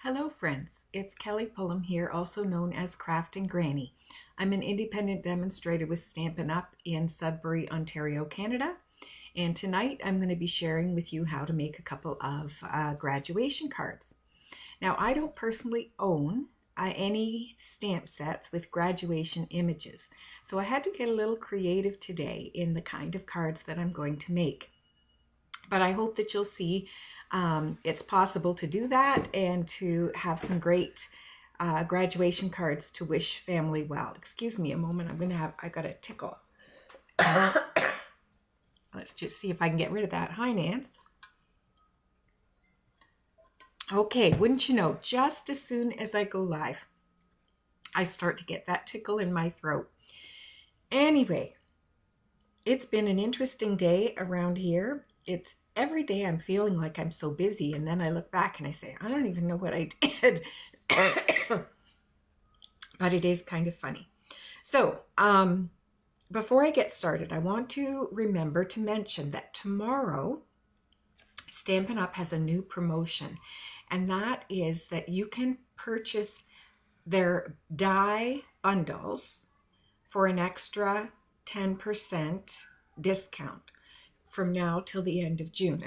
Hello friends, it's Kelly Pullum here, also known as Crafting Granny. I'm an independent demonstrator with Stampin' Up! In Sudbury, Ontario, Canada. And tonight I'm going to be sharing with you how to make a couple of graduation cards. Now I don't personally own any stamp sets with graduation images, so I had to get a little creative today in the kind of cards that I'm going to make. But I hope that you'll see it's possible to do that and to have some great graduation cards to wish family well. Excuse me a moment, I got a tickle. Let's just see if I can get rid of that. Hi, Nance. Okay, wouldn't you know, just as soon as I go live, I start to get that tickle in my throat. Anyway, it's been an interesting day around here. It's every day I'm feeling like I'm so busy, and then I look back and I say, I don't even know what I did. But it is kind of funny. So, before I get started, I want to remember to mention that tomorrow, Stampin' Up! Has a new promotion, and that is that you can purchase their die bundles for an extra 10% discount from now till the end of June,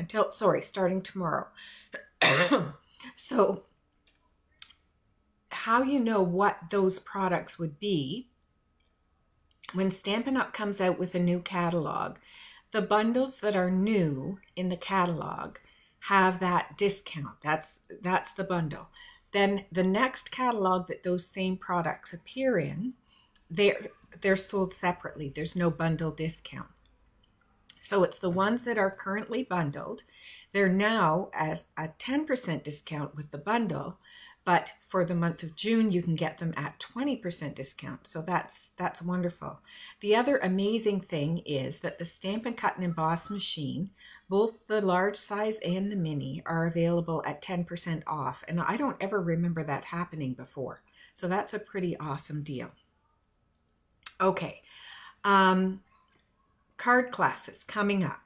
starting tomorrow. So how you know what those products would be, when Stampin' Up! Comes out with a new catalog, the bundles that are new in the catalog have that discount. That's the bundle. Then the next catalog that those same products appear in, they're sold separately. There's no bundle discount. So it's the ones that are currently bundled. They're now as a 10% discount with the bundle, but for the month of June, you can get them at 20% discount. So that's wonderful. The other amazing thing is that the Stampin' Cut and Emboss machine, both the large size and the mini, are available at 10% off. And I don't ever remember that happening before. So that's a pretty awesome deal. Okay. Card classes coming up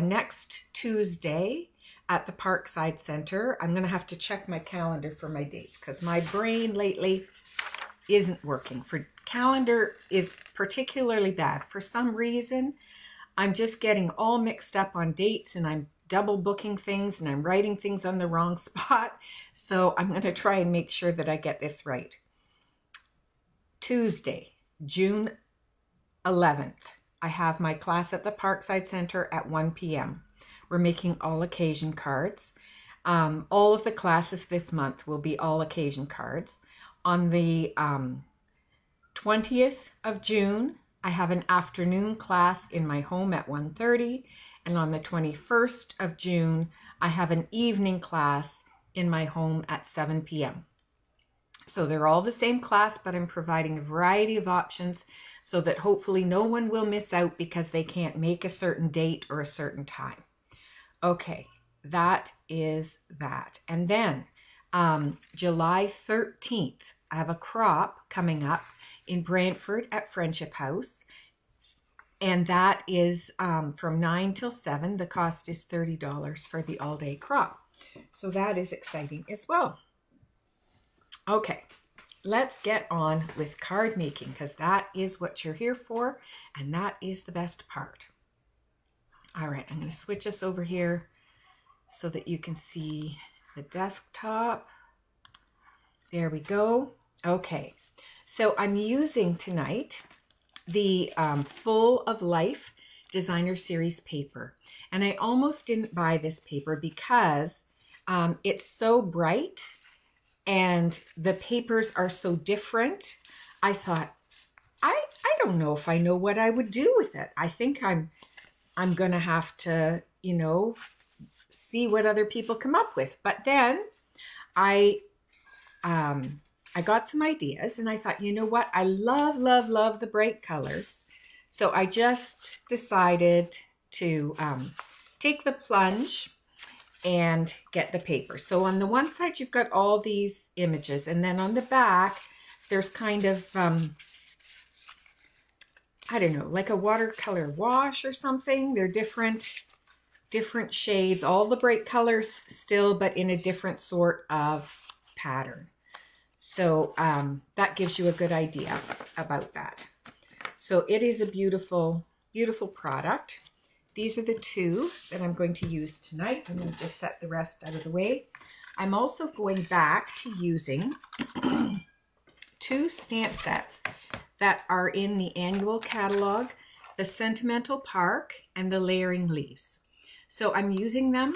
next Tuesday at the Parkside Center. I'm going to have to check my calendar for my dates because my brain lately isn't working. Calendar is particularly bad. For some reason, I'm just getting all mixed up on dates, and I'm double booking things, and I'm writing things on the wrong spot. So I'm going to try and make sure that I get this right. Tuesday, June 11th. I have my class at the Parkside Center at 1 p.m. We're making all occasion cards. All of the classes this month will be all occasion cards. On the 20th of June, I have an afternoon class in my home at 1:30. And on the 21st of June, I have an evening class in my home at 7 p.m. So they're all the same class, but I'm providing a variety of options so that hopefully no one will miss out because they can't make a certain date or a certain time. Okay, that is that. And then July 13th, I have a crop coming up in Brantford at Friendship House. And that is from 9 till 7. The cost is $30 for the all-day crop. So that is exciting as well. Okay, let's get on with card making because that is what you're here for, and that is the best part. All right, I'm going to switch us over here so that you can see the desktop. There we go. Okay, so I'm using tonight the Full of Life Designer Series paper, and I almost didn't buy this paper because it's so bright and the papers are so different. I thought, I don't know if I know what I would do with it. I think I'm going to have to, see what other people come up with. But then I got some ideas, and I thought, you know what? I love, love, love the bright colors. So I just decided to take the plunge and get the paper. So on the one side, you've got all these images, and then on the back, there's kind of, I don't know, like a watercolor wash or something. They're different shades, all the bright colors still, but in a different sort of pattern. So that gives you a good idea about that. So it is a beautiful, beautiful product. These are the two that I'm going to use tonight. I'm going to just set the rest out of the way. I'm also going back to using two stamp sets that are in the annual catalog, the Sentimental Park and the Layering Leaves. So I'm using them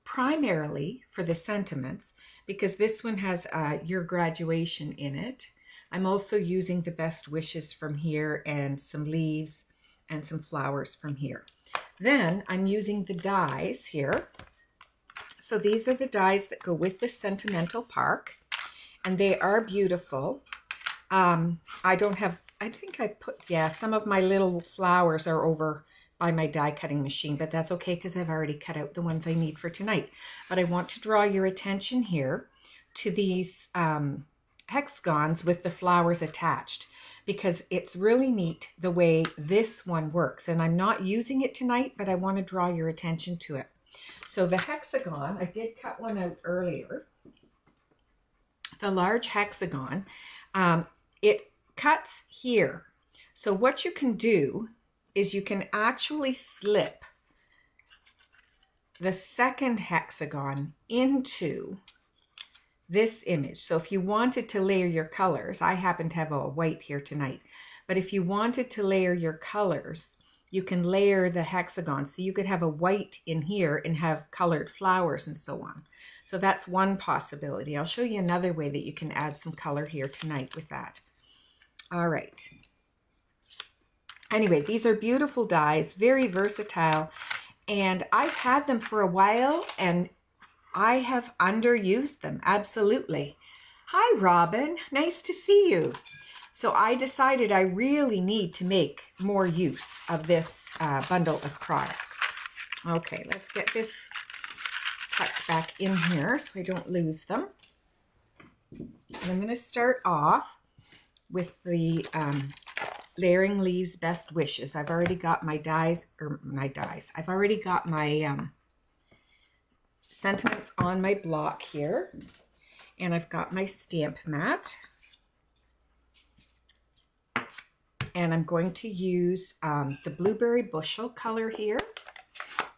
primarily for the sentiments because this one has your graduation in it. I'm also using the best wishes from here and some leaves and some flowers from here. Then I'm using the dies here. So these are the dies that go with the Sentimental Park, and they are beautiful. I think I put, yeah, some of my little flowers are over by my die cutting machine, but that's okay because I've already cut out the ones I need for tonight. But I want to draw your attention here to these hexagons with the flowers attached, because it's really neat the way this one works. And I'm not using it tonight, but I want to draw your attention to it. So the hexagon, I did cut one out earlier. The large hexagon, it cuts here. So what you can do is you can actually slip the second hexagon into this image. So if you wanted to layer your colors, I happen to have a white here tonight, but if you wanted to layer your colors, you can layer the hexagon. So you could have a white in here and have colored flowers and so on. So that's one possibility. I'll show you another way that you can add some color here tonight with that. All right. Anyway, these are beautiful dies, very versatile, and I've had them for a while and I have underused them, absolutely. Hi, Robin, nice to see you. So I decided I really need to make more use of this bundle of products. Okay, let's get this tucked back in here so I don't lose them. And I'm going to start off with the Layering Leaves Best Wishes. I've already got my I've already got my sentiments on my block here, and I've got my stamp mat, and I'm going to use the Blueberry Bushel color here.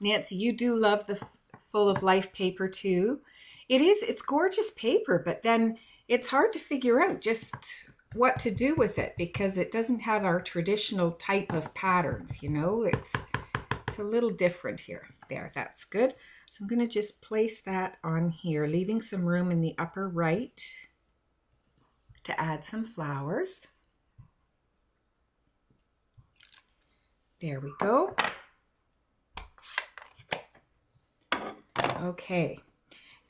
Nancy, you do love the Full of Life paper too. It's gorgeous paper, but then it's hard to figure out just what to do with it because it doesn't have our traditional type of patterns, you know. It's a little different here. There, that's good. So I'm going to just place that on here, leaving some room in the upper right to add some flowers. There we go. Okay,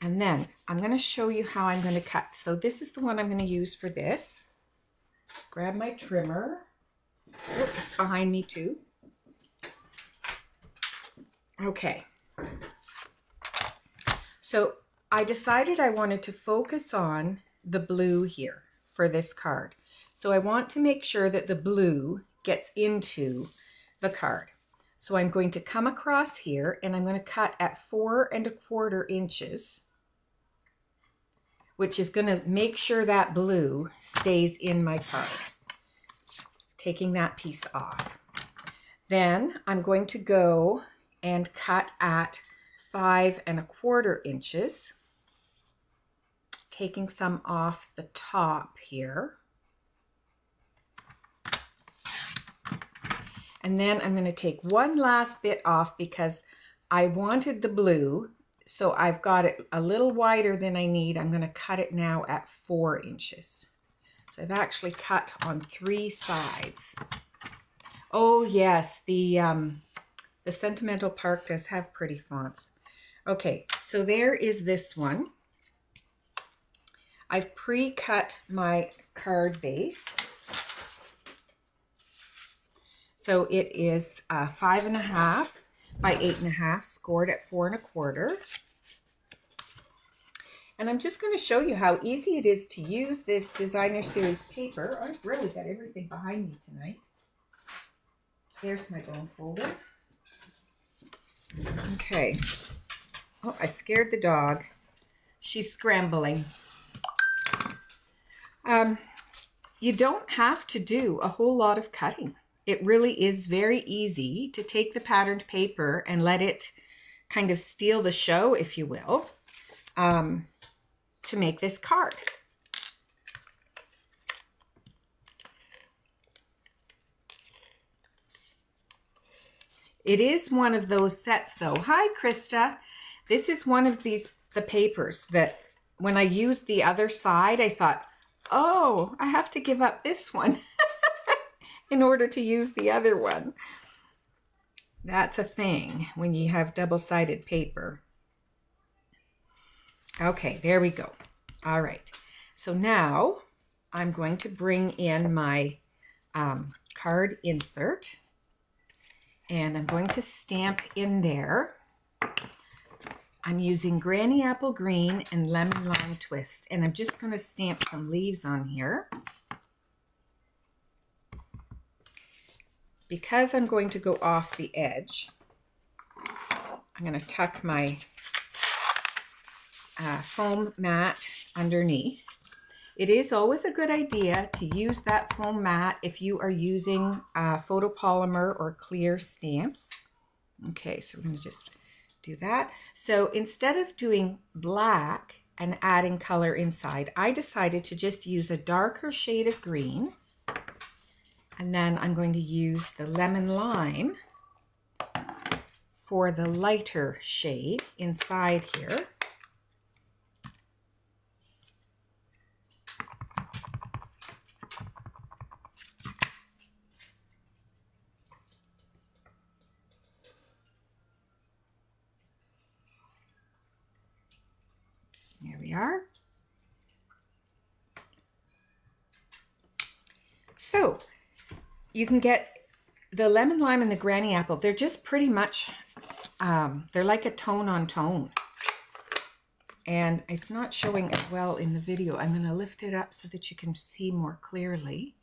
and then I'm going to show you how I'm going to cut. So this is the one I'm going to use for this. Grab my trimmer. Oh, it's behind me too. Okay. So I decided I wanted to focus on the blue here for this card. So I want to make sure that the blue gets into the card. So I'm going to come across here and I'm going to cut at 4 1/4 inches, which is going to make sure that blue stays in my card. Taking that piece off. Then I'm going to go and cut at 5 1/4 inches, taking some off the top here. And then I'm going to take one last bit off because I wanted the blue, so I've got it a little wider than I need. I'm going to cut it now at 4 inches. So I've actually cut on 3 sides. Oh yes, the Sentimental Park does have pretty fonts. Okay, so there is this one. I've pre-cut my card base. So it is 5 1/2 by 8 1/2, scored at 4 1/4. And I'm just going to show you how easy it is to use this Designer Series paper. I've really got everything behind me tonight. There's my bone folder. Okay. Oh, I scared the dog. She's scrambling. You don't have to do a whole lot of cutting. It really is very easy to take the patterned paper and let it kind of steal the show, if you will, to make this card. It is one of those sets though. Hi, Krista. This is one of the papers that when I used the other side, I thought, oh, I have to give up this one in order to use the other one. That's a thing when you have double-sided paper. Okay, there we go. All right. So now I'm going to bring in my card insert. And I'm going to stamp in there. I'm using Granny Apple Green and Lemon Lime Twist. And I'm just going to stamp some leaves on here. Because I'm going to go off the edge, I'm going to tuck my foam mat underneath. It is always a good idea to use that foam mat if you are using photopolymer or clear stamps. Okay, so we're going to just do that. So instead of doing black and adding color inside, I decided to just use a darker shade of green. And then I'm going to use the lemon lime for the lighter shade inside here. There we are. So you can get the lemon lime and the granny apple. They're just pretty much, they're like a tone on tone. And it's not showing as well in the video. I'm going to lift it up so that you can see more clearly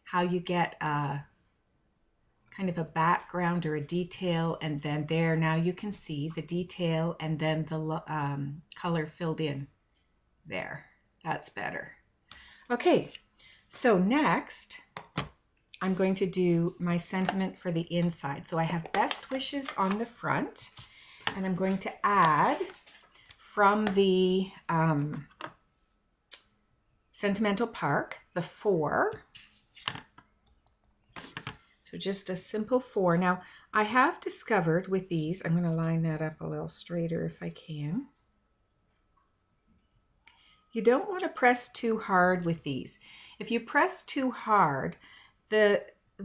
how you get kind of a background or a detail, and then there now you can see the detail and then the color filled in there. That's better. Okay, so next I'm going to do my sentiment for the inside. So I have best wishes on the front, and I'm going to add from the Sentimental Park the 4. So just a simple 4. Now, I have discovered with these, I'm going to line that up a little straighter if I can. You don't want to press too hard with these. If you press too hard, the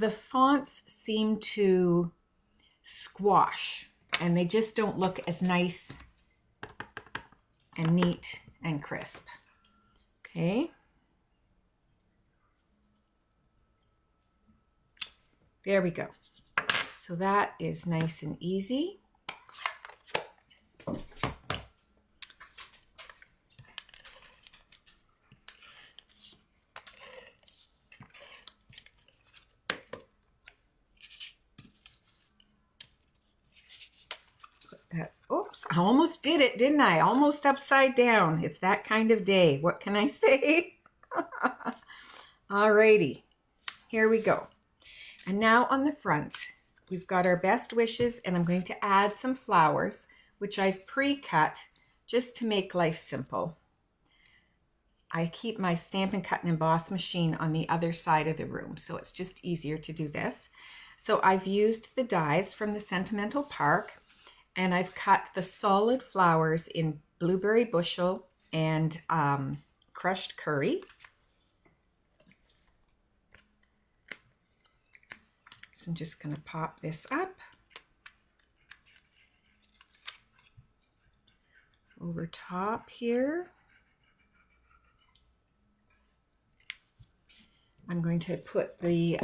fonts seem to squash and they just don't look as nice and neat and crisp. Okay. There we go. So that is nice and easy. Put that, oops, I almost did it, didn't I? Almost upside down. It's that kind of day. What can I say? Alrighty, here we go. And now on the front, we've got our best wishes, and I'm going to add some flowers, which I've pre-cut just to make life simple. I keep my Stampin' Cut and Emboss machine on the other side of the room, so it's just easier to do this. So I've used the dies from the Sentimental Park, and I've cut the solid flowers in Blueberry Bushel and crushed curry. I'm just going to pop this up over top here. I'm going to put the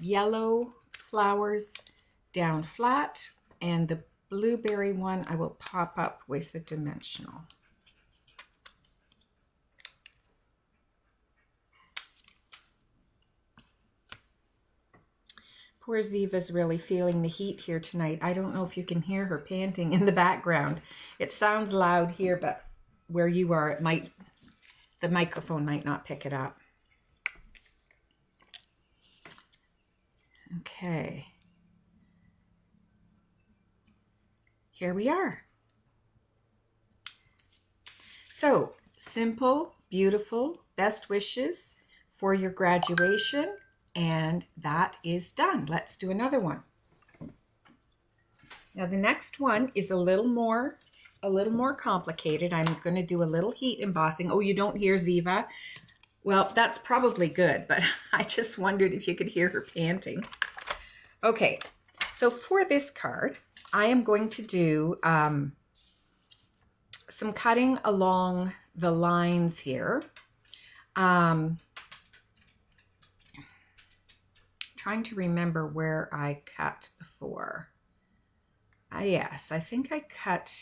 yellow flowers down flat, and the blueberry one I will pop up with a dimensional. Poor Ziva's really feeling the heat here tonight. I don't know if you can hear her panting in the background. It sounds loud here, but where you are, the microphone might not pick it up. Okay. Here we are. So, simple, beautiful, best wishes for your graduation, and that is done. Let's do another one. Now the next one is a little more complicated. I'm going to do a little heat embossing. Oh, you don't hear Ziva? Well, that's probably good, but I just wondered if you could hear her panting. Okay, so for this card, I am going to do some cutting along the lines here. Trying to remember where I cut before. Yes, I think I cut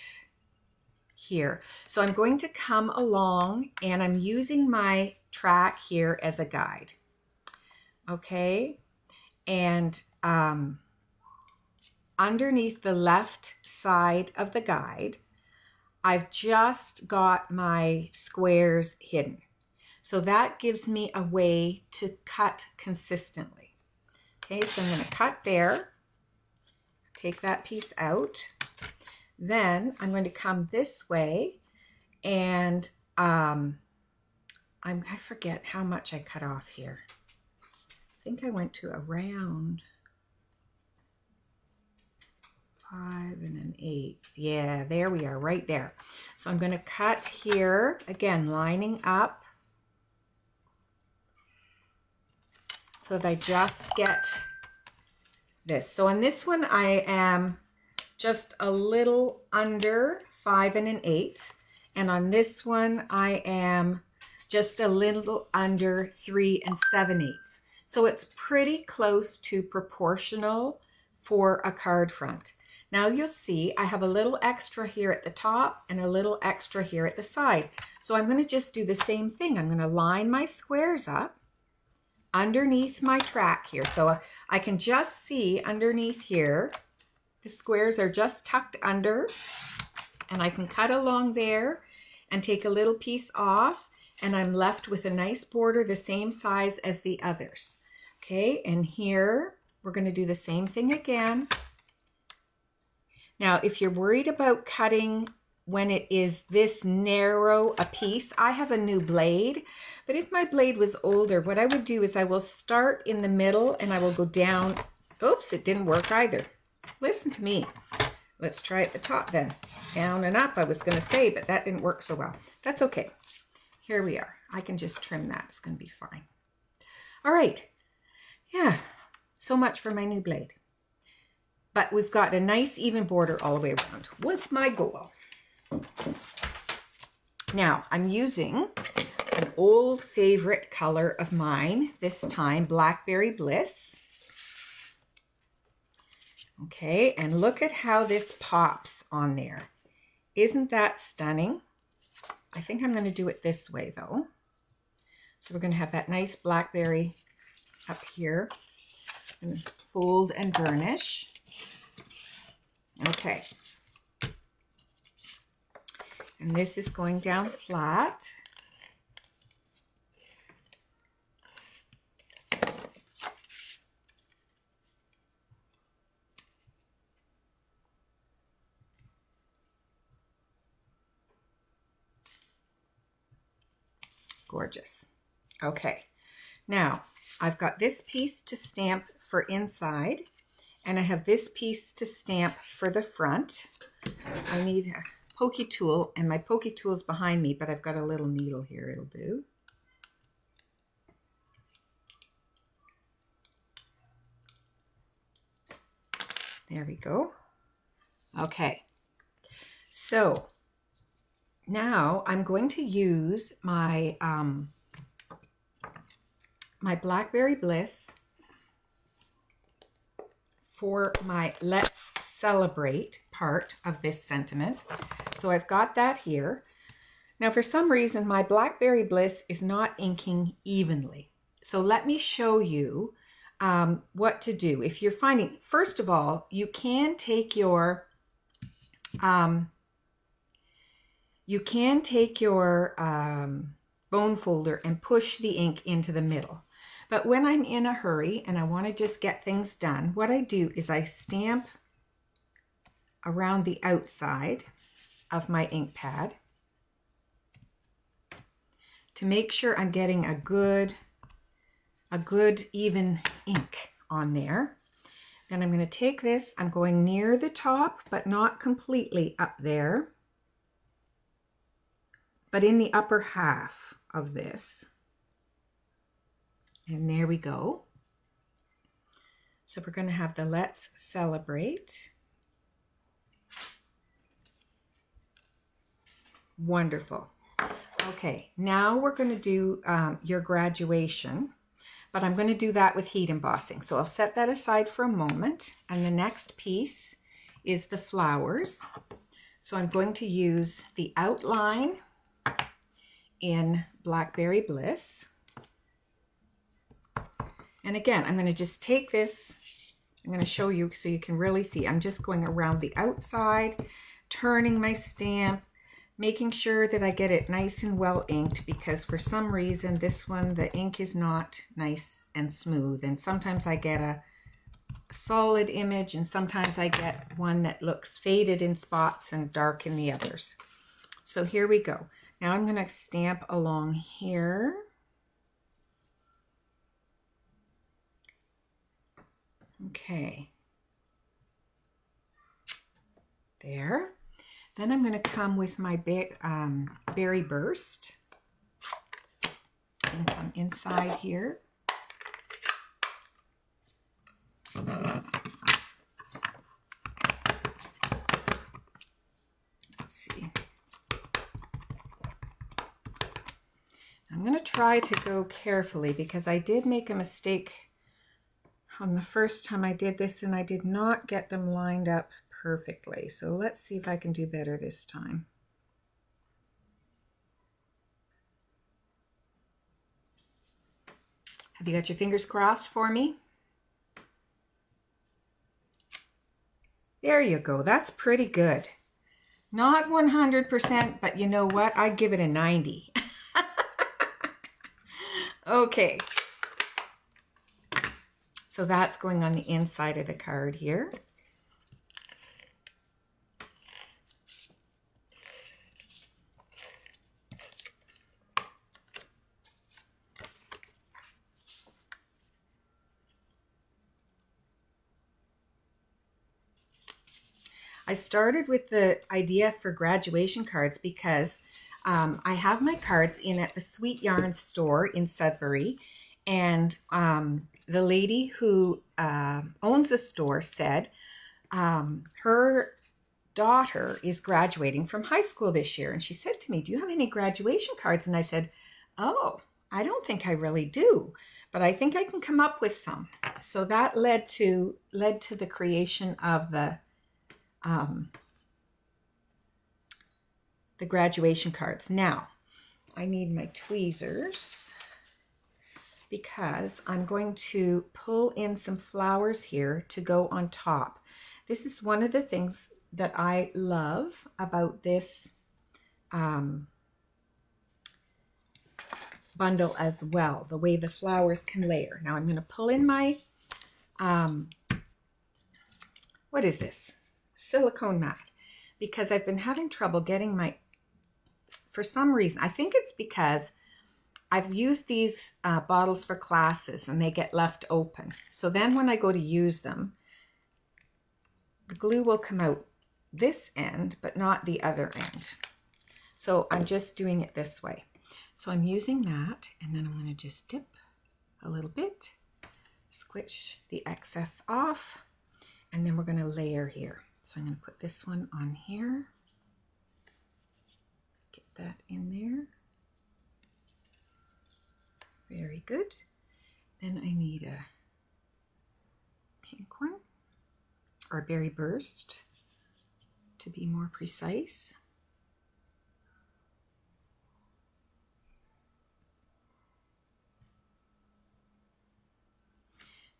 here. So I'm going to come along and I'm using my track here as a guide. Okay, and underneath the left side of the guide, I've just got my squares hidden. So that gives me a way to cut consistently. Okay, so I'm going to cut there, take that piece out. Then I'm going to come this way, and I forget how much I cut off here. I think I went to around 5 1/8. Yeah, there we are, right there. So I'm going to cut here, again, lining up so that I just get this. So on this one, I am just a little under 5 1/8. And on this one, I am just a little under 3 7/8. So it's pretty close to proportional for a card front. Now you'll see I have a little extra here at the top and a little extra here at the side. So I'm going to just do the same thing. I'm going to line my squares up underneath my track here. So I can just see underneath here, the squares are just tucked under, and I can cut along there and take a little piece off, and I'm left with a nice border the same size as the others. Okay, and here we're going to do the same thing again. Now, if you're worried about cutting when it is this narrow a piece, I have a new blade, but if my blade was older, what I would do is I will start in the middle and I will go down. Oops, it didn't work either. Listen to me. Let's try at the top then. Down and up, I was going to say, but that didn't work so well. That's okay. Here we are. I can just trim that. It's going to be fine. All right. Yeah, so much for my new blade. But we've got a nice even border all the way around. Was my goal. Now, I'm using an old favorite color of mine, this time Blackberry Bliss. Okay, and look at how this pops on there. Isn't that stunning? I think I'm going to do it this way though. So we're going to have that nice blackberry up here and fold and burnish. Okay. And this is going down flat. Gorgeous. Okay, now I've got this piece to stamp for inside, and I have this piece to stamp for the front. I need a pokey tool, and my pokey tool is behind me, but I've got a little needle here. It'll do. There we go. Okay, so now I'm going to use my my Blackberry Bliss for my Let's Celebrate part of this sentiment. So I've got that here. Now for some reason my Blackberry Bliss is not inking evenly. So let me show you what to do. If you're finding, first of all, you can take your You can take your bone folder and push the ink into the middle. But when I'm in a hurry and I want to just get things done, what I do is I stamp around the outside of my ink pad to make sure I'm getting a good even ink on there. Then I'm going to take this, I'm going near the top, but not completely up there, but in the upper half of this. And there we go. So we're going to have the Let's Celebrate. Wonderful. Okay, now we're going to do your graduation, but I'm going to do that with heat embossing. So I'll set that aside for a moment. And the next piece is the flowers. So I'm going to use the outline in Blackberry Bliss. And again, I'm going to just take this, I'm going to show you so you can really see. I'm just going around the outside, turning my stamp, making sure that I get it nice and well inked, because for some reason this one, the ink is not nice and smooth. And sometimes I get a solid image and sometimes I get one that looks faded in spots and dark in the others. So here we go. Now I'm going to stamp along here. Okay, there. Then I'm going to come with my Berry Burst and come inside here. Let's see. I'm going to try to go carefully because I did make a mistake on the first time I did this and I did not get them lined up perfectly. So let's see if I can do better this time. Have you got your fingers crossed for me? There you go. That's pretty good. Not 100%, but you know what? I'd give it a 90. Okay. So that's going on the inside of the card here. I started with the idea for graduation cards because I have my cards in at the Sweet Yarns store in Sudbury, and the lady who owns the store said her daughter is graduating from high school this year, and she said to me, "Do you have any graduation cards?" And I said, "Oh, I don't think I really do, but I think I can come up with some." So that led to the creation of the graduation cards. Now, I need my tweezers because I'm going to pull in some flowers here to go on top. This is one of the things that I love about this bundle as well, the way the flowers can layer. Now I'm going to pull in my, what is this? Silicone mat, because I've been having trouble getting my, for some reason, I think it's because I've used these bottles for classes and they get left open. So then when I go to use them, the glue will come out this end, but not the other end. So I'm just doing it this way. So I'm using that, and then I'm going to just dip a little bit, squish the excess off, and then we're going to layer here. So I'm going to put this one on here. Get that in there. Very good. Then I need a pink one, or a Berry Burst to be more precise.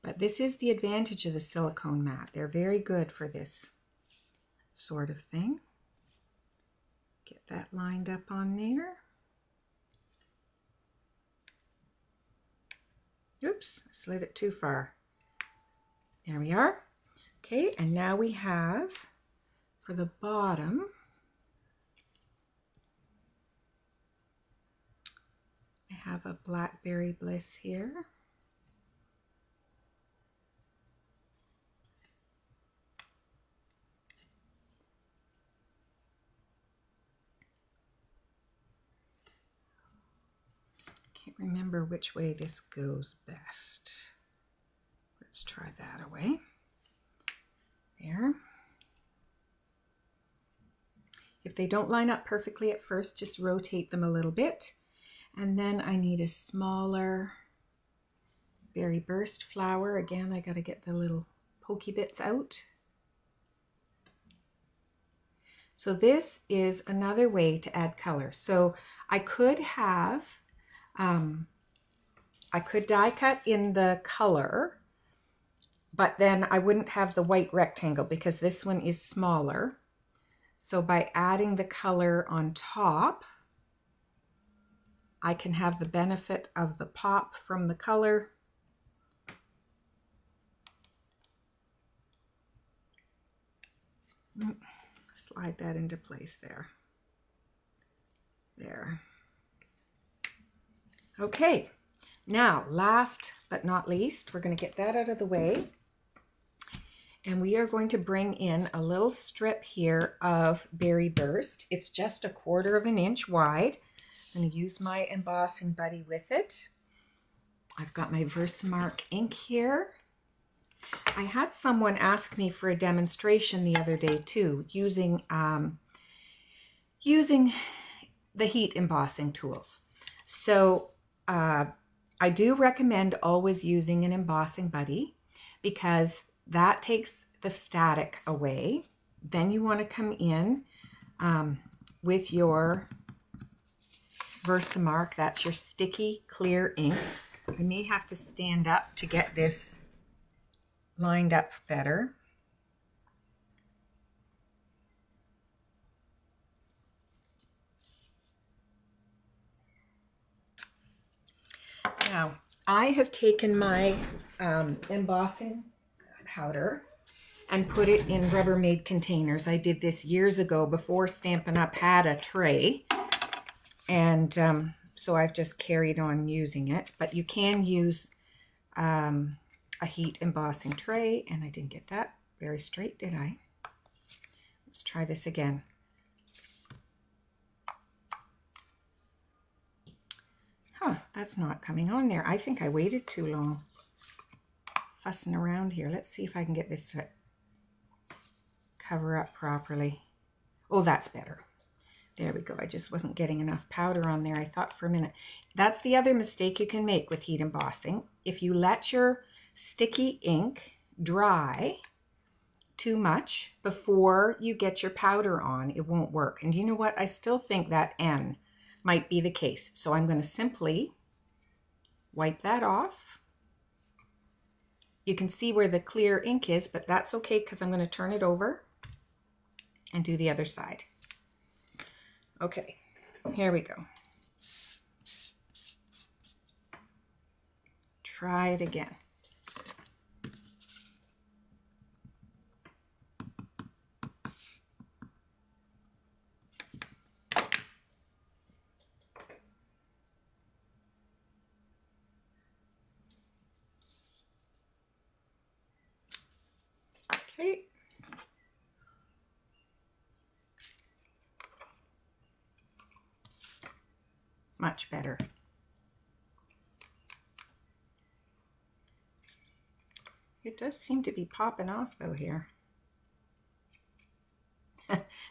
But this is the advantage of the silicone mat. They're very good for this sort of thing. Get that lined up on there. Oops, I slid it too far. There we are. Okay, and now we have, for the bottom, I have a Blackberry Bliss here. Can't remember which way this goes best. Let's try that away. There. If they don't line up perfectly at first, just rotate them a little bit. And then I need a smaller Berry Burst flower. Again, I got to get the little pokey bits out. So this is another way to add color. So I could have, I could die cut in the color, but then I wouldn't have the white rectangle because this one is smaller. So by adding the color on top, I can have the benefit of the pop from the color. Slide that into place there. There. Okay, now last but not least, we're going to get that out of the way. And we are going to bring in a little strip here of Berry Burst. It's just 1/4 inch wide. I'm going to use my embossing buddy with it. I've got my Versamark ink here. I had someone ask me for a demonstration the other day too, using the heat embossing tools. So I do recommend always using an embossing buddy because that takes the static away. Then you want to come in with your Versamark. That's your sticky clear ink. I may have to stand up to get this lined up better. Now, I have taken my embossing powder and put it in Rubbermaid containers. I did this years ago before Stampin' Up! Had a tray. And so I've just carried on using it. But you can use a heat embossing tray. And I didn't get that very straight, did I? Let's try this again. Huh, that's not coming on there. I think I waited too long fussing around here. Let's see if I can get this to cover up properly. Oh, that's better. There we go. I just wasn't getting enough powder on there. I thought for a minute. That's the other mistake you can make with heat embossing. If you let your sticky ink dry too much before you get your powder on, it won't work. And you know what? I still think that N might be the case. So I'm going to simply wipe that off. You can see where the clear ink is, but that's okay because I'm going to turn it over and do the other side. Okay, here we go. Try it again. Okay. Much better. It does seem to be popping off though here.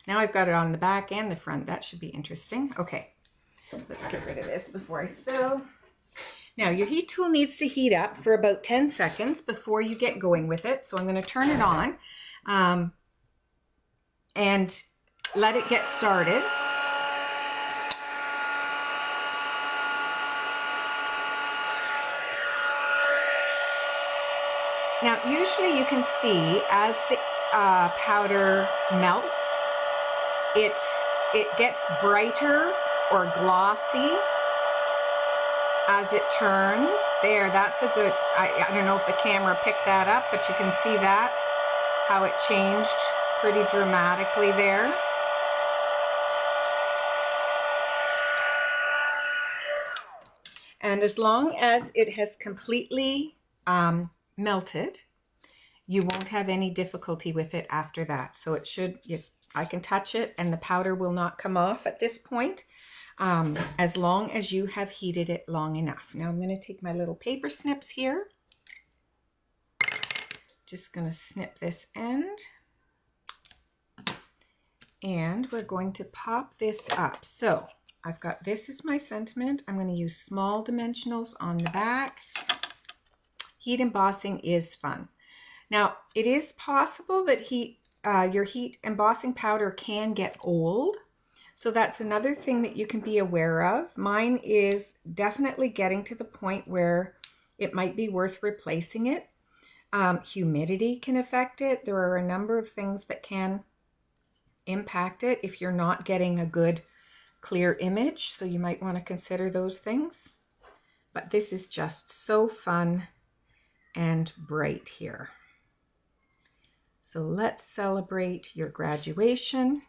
Now I've got it on the back and the front. That should be interesting. Okay, let's get rid of this before I spill. Now your heat tool needs to heat up for about 10 seconds before you get going with it. So I'm going to turn it on and let it get started. Now, usually you can see as the powder melts, it it gets brighter or glossy as it turns. There, that's a good, I don't know if the camera picked that up, but you can see that, how it changed pretty dramatically there. And as long as it has completely melted, you won't have any difficulty with it after that. So it should, I can touch it and the powder will not come off at this point, as long as you have heated it long enough. Now I'm going to take my little paper snips here. Just going to snip this end. And we're going to pop this up. So I've got, this is my sentiment. I'm going to use small dimensionals on the back. Heat embossing is fun. Now, it is possible that your heat embossing powder can get old. So that's another thing that you can be aware of. Mine is definitely getting to the point where it might be worth replacing it. Humidity can affect it. There are a number of things that can impact it if you're not getting a good clear image, so you might want to consider those things. But this is just so fun and bright here. So let's celebrate your graduation.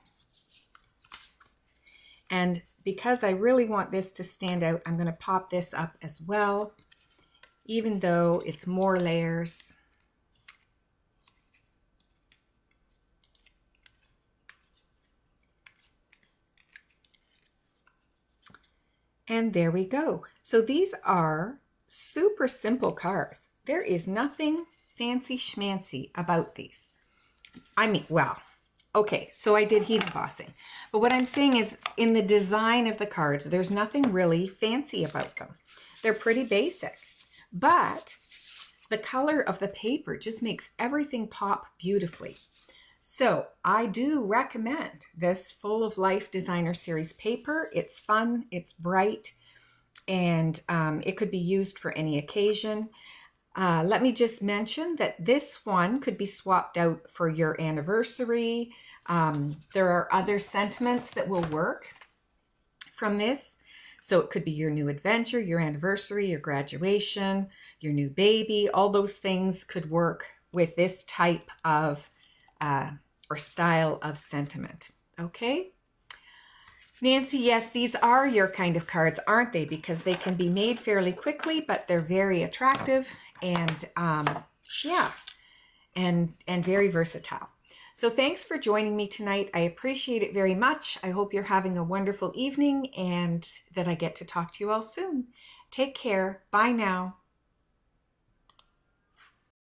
And because I really want this to stand out, I'm going to pop this up as well, even though it's more layers. And there we go. So these are super simple cards. There is nothing fancy schmancy about these. I mean, well, okay, so I did heat embossing. But what I'm saying is in the design of the cards, there's nothing really fancy about them. They're pretty basic. But the color of the paper just makes everything pop beautifully. So I do recommend this Full of Life Designer Series paper. It's fun, it's bright, and it could be used for any occasion. Let me just mention that this one could be swapped out for your anniversary. There are other sentiments that will work from this. So it could be your new adventure, your anniversary, your graduation, your new baby. All those things could work with this type of or style of sentiment. Okay? Nancy, yes, these are your kind of cards, aren't they? Because they can be made fairly quickly, but they're very attractive and yeah, and very versatile. So thanks for joining me tonight. I appreciate it very much. I hope you're having a wonderful evening and that I get to talk to you all soon. Take care. Bye now.